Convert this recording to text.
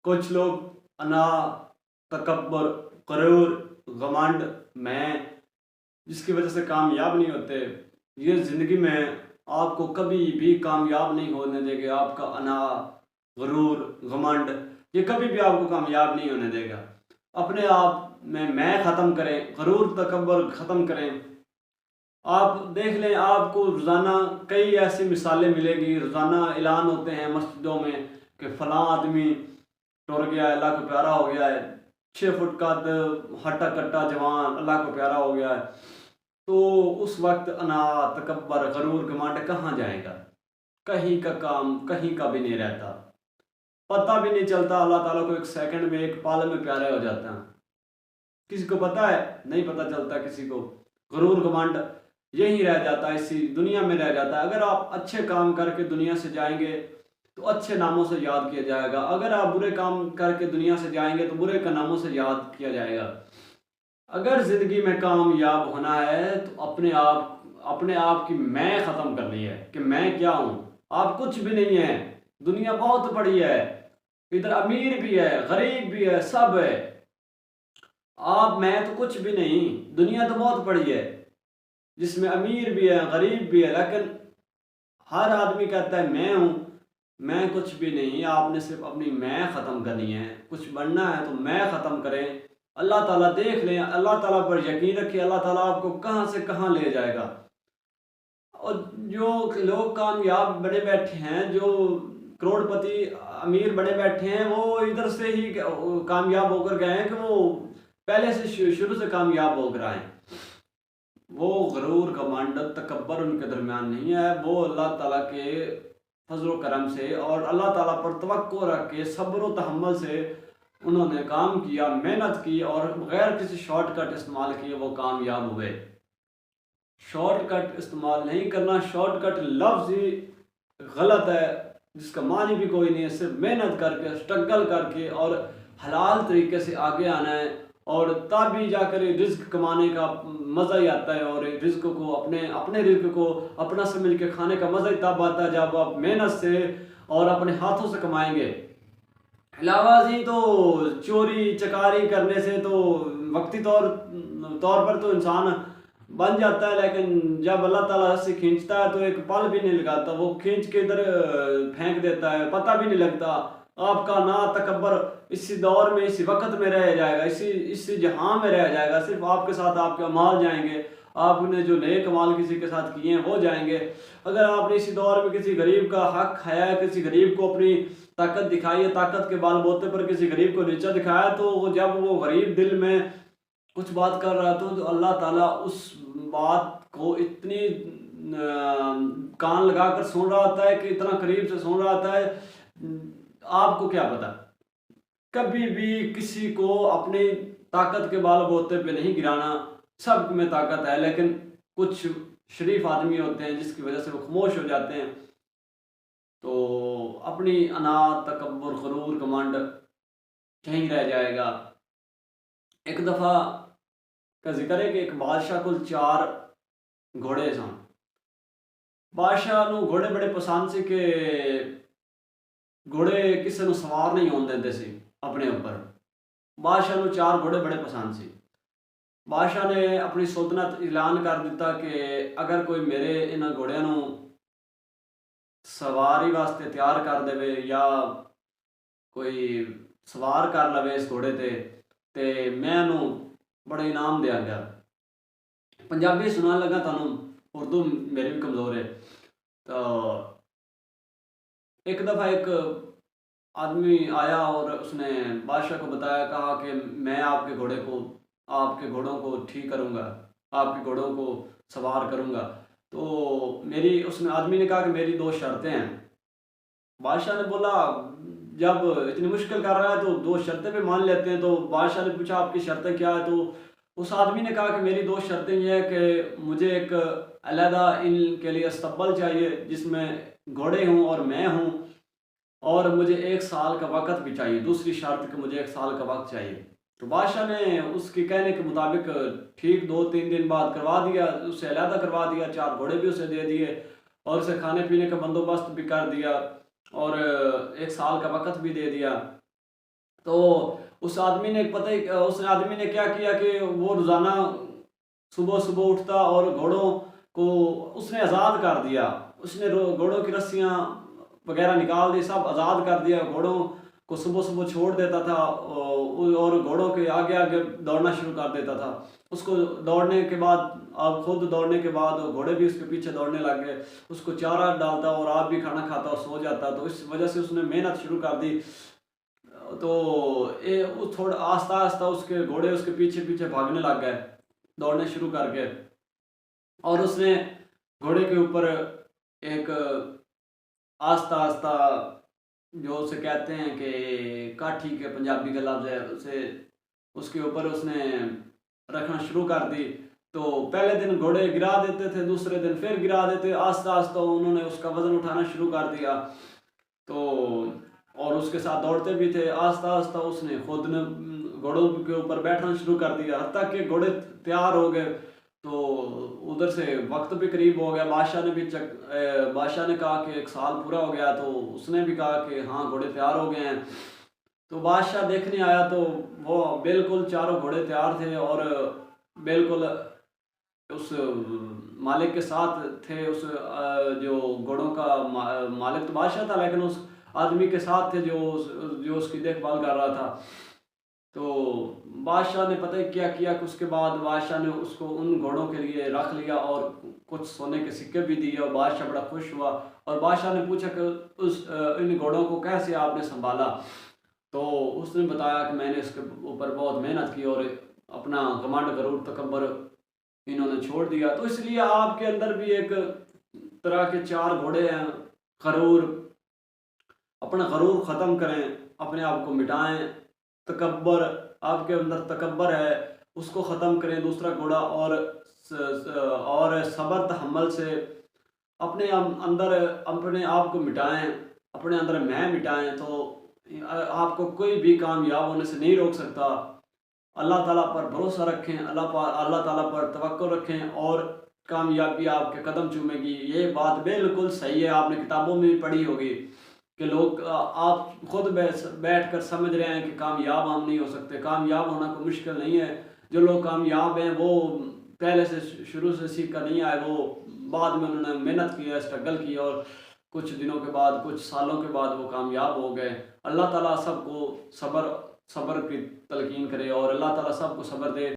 कुछ लोग अना, तकब्बर, गरूर, घमंड, मैं, जिसकी वजह से कामयाब नहीं होते, ये ज़िंदगी में आपको कभी भी कामयाब नहीं होने देंगे। आपका अना, गरूर, घमंड, ये कभी भी आपको कामयाब नहीं होने देगा। अपने आप में मैं ख़त्म करें, गरूर तकब्बर ख़त्म करें। आप देख लें, आपको रोज़ाना कई ऐसी मिसालें मिलेगी। रोज़ाना ऐलान होते हैं मस्जिदों में कि फ़लाँ आदमी टुर गया है, अल्लाह को प्यारा हो गया है, 6 फुट का हट्टा कट्टा जवान अल्लाह को प्यारा हो गया है। तो उस वक्त अना, तकब्बर, गरूर, घमंड कहाँ जाएगा? कहीं का काम कहीं का भी नहीं रहता। पता भी नहीं चलता, अल्लाह ताला को एक सेकंड में, एक पल में प्यारे हो जाता है। किसी को पता है? नहीं पता चलता किसी को। गरूर, घमंड यही रह जाता है, इसी दुनिया में रह जाता है। अगर आप अच्छे काम करके दुनिया से जाएंगे तो अच्छे नामों से याद किया जाएगा। अगर आप बुरे काम करके दुनिया से जाएंगे तो बुरे नामों से याद किया जाएगा। अगर ज़िंदगी में कामयाब होना है तो अपने आप की मैं ख़त्म करनी है कि मैं क्या हूँ। आप कुछ भी नहीं है। दुनिया बहुत बड़ी है, इधर अमीर भी है, गरीब भी है, सब है। आप मैं तो कुछ भी नहीं। दुनिया तो बहुत बड़ी है, जिसमें अमीर भी है, गरीब भी है, लेकिन हर आदमी कहता है मैं हूँ। मैं कुछ भी नहीं। आपने सिर्फ अपनी मैं ख़त्म करनी है। कुछ बनना है तो मैं ख़त्म करें। अल्लाह ताला देख लें, अल्लाह ताला पर यकीन रखिए, अल्लाह ताला आपको कहाँ से कहाँ ले जाएगा। और जो लोग कामयाब बने बैठे हैं, जो करोड़पति अमीर बने बैठे हैं, वो इधर से ही कामयाब होकर गए हैं कि वो पहले से शुरू से कामयाब होकर आए। वो गरूर, घमंड, तकब्बर उनके दरमियान नहीं है। वो अल्लाह ताला के फजल करम से और अल्लाह ताला पर तवक्को रख के सब्र व तहम्मुल से उन्होंने काम किया, मेहनत की और बगैर किसी शॉर्टकट इस्तेमाल किए वो कामयाब हुए। शॉर्टकट इस्तेमाल नहीं करना। शॉर्टकट लफ्ज़ ही गलत है, जिसका मानी भी कोई नहीं है। सिर्फ मेहनत करके, स्ट्रगल करके और हलाल तरीके से आगे आना है, और तब भी जाकर रिज्क कमाने का मज़ा ही आता है। और रिज्क को अपने अपने रिज्क को अपना समझ के खाने का मज़ा ही तब आता है जब आप मेहनत से और अपने हाथों से कमाएंगे। अलावाजी तो चोरी चकारी करने से तो वक्ती तौर तौर पर तो इंसान बन जाता है, लेकिन जब अल्लाह ताला से खींचता है तो एक पल भी नहीं लगाता। वो खींच के इधर फेंक देता है, पता भी नहीं लगता। आपका ना तकब्बर इसी दौर में, इसी वक्त में रह जाएगा, इसी जहां में रह जाएगा। सिर्फ आपके साथ आपके अमाल जाएंगे। आपने जो नए कमाल किसी के साथ किए हैं वो जाएंगे। अगर आपने इसी दौर में किसी गरीब का हक खाया है, किसी गरीब को अपनी ताकत दिखाई है, ताकत के बाल बोते पर किसी गरीब को नीचा दिखाया, तो जब वो गरीब दिल में कुछ बात कर रहा था तो अल्लाह ताला उस बात को इतनी कान लगाकर सुन रहा होता है कि इतना करीब से सुन रहा होता है। आपको क्या पता। कभी भी किसी को अपनी ताकत के बाल बोते पे नहीं गिराना। सब में ताकत है, लेकिन कुछ शरीफ आदमी होते हैं जिसकी वजह से वो खामोश हो जाते हैं। तो अपनी अना, तकब्बुर, गरूर, घमंड यहीं रह जाएगा। एक दफ़ा का जिक्र है कि एक बादशाह को 4 घोड़े सन। बादशाह ਨੂੰ घोड़े बड़े पसंद से कि घोड़े किसी ਨੂੰ सवार नहीं होने देते सी अपने ऊपर। बादशाह ਨੂੰ 4 घोड़े बड़े पसंद सी। बादशाह ने अपनी सुल्तनत ऐलान कर दिता कि अगर कोई मेरे इन्हां घोड़ियां ਨੂੰ सवारी वास्ते तैयार कर देवे या कोई सवार कर लवे इस घोड़े ते मैं उन्होंने बड़े इनाम देंगा। पंजाबी सुना लगा थानू, उर्दू मेरी भी कमज़ोर है। तो एक दफ़ा एक आदमी आया और उसने बादशाह को बताया, कहा कि मैं आपके घोड़ों को ठीक करूँगा, आपके घोड़ों को सवार करूँगा। तो मेरी उसने आदमी ने कहा कि मेरी 2 शर्तें हैं। बादशाह ने बोला, जब इतनी मुश्किल कर रहा है तो 2 शर्तें भी मान लेते हैं। तो बादशाह ने पूछा आपकी शर्तें क्या है? तो उस आदमी ने कहा कि मेरी 2 शर्तें ये है कि मुझे एक अलहदा इनके लिए अस्तबल चाहिए जिसमें घोड़े हों और मैं हूँ, और मुझे 1 साल का वक़्त भी चाहिए। दूसरी शर्त कि मुझे 1 साल का वक़्त चाहिए। तो बादशाह ने उसके कहने के मुताबिक ठीक 2-3 दिन बाद करवा दिया, उसे अलहदा करवा दिया, 4 घोड़े भी उसे दे दिए और उसे खाने पीने का बंदोबस्त भी कर दिया और 1 साल का वक़्त भी दे दिया। तो उस आदमी ने पता ही उस आदमी ने क्या किया कि वो रोज़ाना सुबह सुबह उठता और घोड़ों को उसने आज़ाद कर दिया। उसने घोड़ों की रस्सियाँ वगैरह निकाल दी, सब आज़ाद कर दिया। घोड़ों को सुबह सुबह छोड़ देता था और घोड़ों के आगे आगे दौड़ना शुरू कर देता था। उसको दौड़ने के बाद, अब खुद दौड़ने के बाद घोड़े भी उसके पीछे दौड़ने लग गए। उसको चारा डालता और आप भी खाना खाता और सो जाता। तो इस वजह से उसने मेहनत शुरू कर दी। तो ये वो थोड़ा आस्ता आस्ता उसके घोड़े उसके पीछे पीछे भागने लग गए, दौड़ने शुरू करके। और उसने घोड़े के ऊपर एक आस्ता आस्ता, जो उसे कहते हैं कि काठी के पंजाबी का लफ्ज़ है, उसे उसके ऊपर उसने रखना शुरू कर दी। तो पहले दिन घोड़े गिरा देते थे, दूसरे दिन फिर गिरा देते। आस्ता आस्ता उन्होंने उसका वज़न उठाना शुरू कर दिया। तो और उसके साथ दौड़ते भी थे। आस्ता आस्ता उसने खुद ने घोड़ों के ऊपर बैठना शुरू कर दिया, हत्ता कि घोड़े तैयार हो गए। तो उधर से वक्त भी करीब हो गया। बादशाह ने कहा कि 1 साल पूरा हो गया। तो उसने भी कहा कि हाँ, घोड़े तैयार हो गए हैं। तो बादशाह देखने आया तो वो बिल्कुल चारों घोड़े तैयार थे और बिल्कुल उस मालिक के साथ थे। उस जो घोड़ों का मालिक तो बादशाह था, लेकिन उस आदमी के साथ थे जो उसकी देखभाल कर रहा था। तो बादशाह ने पता ही क्या किया कि उसके बाद बादशाह ने उसको उन घोड़ों के लिए रख लिया और कुछ सोने के सिक्के भी दिए और बादशाह बड़ा खुश हुआ। और बादशाह ने पूछा कि इन घोड़ों को कैसे आपने संभाला। तो उसने बताया कि मैंने इसके ऊपर बहुत मेहनत की और अपना घमंड गरूर तकब्बर इन्होंने छोड़ दिया। तो इसलिए आपके अंदर भी एक तरह के 4 घोड़े हैं। गरूर, अपना गरूर ख़त्म करें, अपने आप को मिटाएं। तकब्बर, आपके अंदर तकब्बर है, उसको ख़त्म करें। दूसरा घोड़ा और सब्र तहम्मुल से अपने अंदर अपने आप को मिटाएं, अपने अंदर मैं मिटाएं। तो आपको कोई भी कामयाब होने से नहीं रोक सकता। अल्लाह ताला पर भरोसा रखें, अल्लाह ताला पर तवक्कुल रखें और कामयाबी आपके कदम चूमेगी। ये बात बिल्कुल सही है, आपने किताबों में भी पढ़ी होगी कि लोग आप खुद बैठ कर समझ रहे हैं कि कामयाब हम नहीं हो सकते। कामयाब होना कोई मुश्किल नहीं है। जो लोग कामयाब हैं वो पहले से शुरू से सीख कर नहीं आए, वो बाद में उन्होंने मेहनत की है, स्ट्रगल की और कुछ दिनों के बाद, कुछ सालों के बाद वो कामयाब हो गए। अल्लाह ताला सबको सब्र सब्र की तलकीन करे और अल्लाह ताला सबको सब्र दे।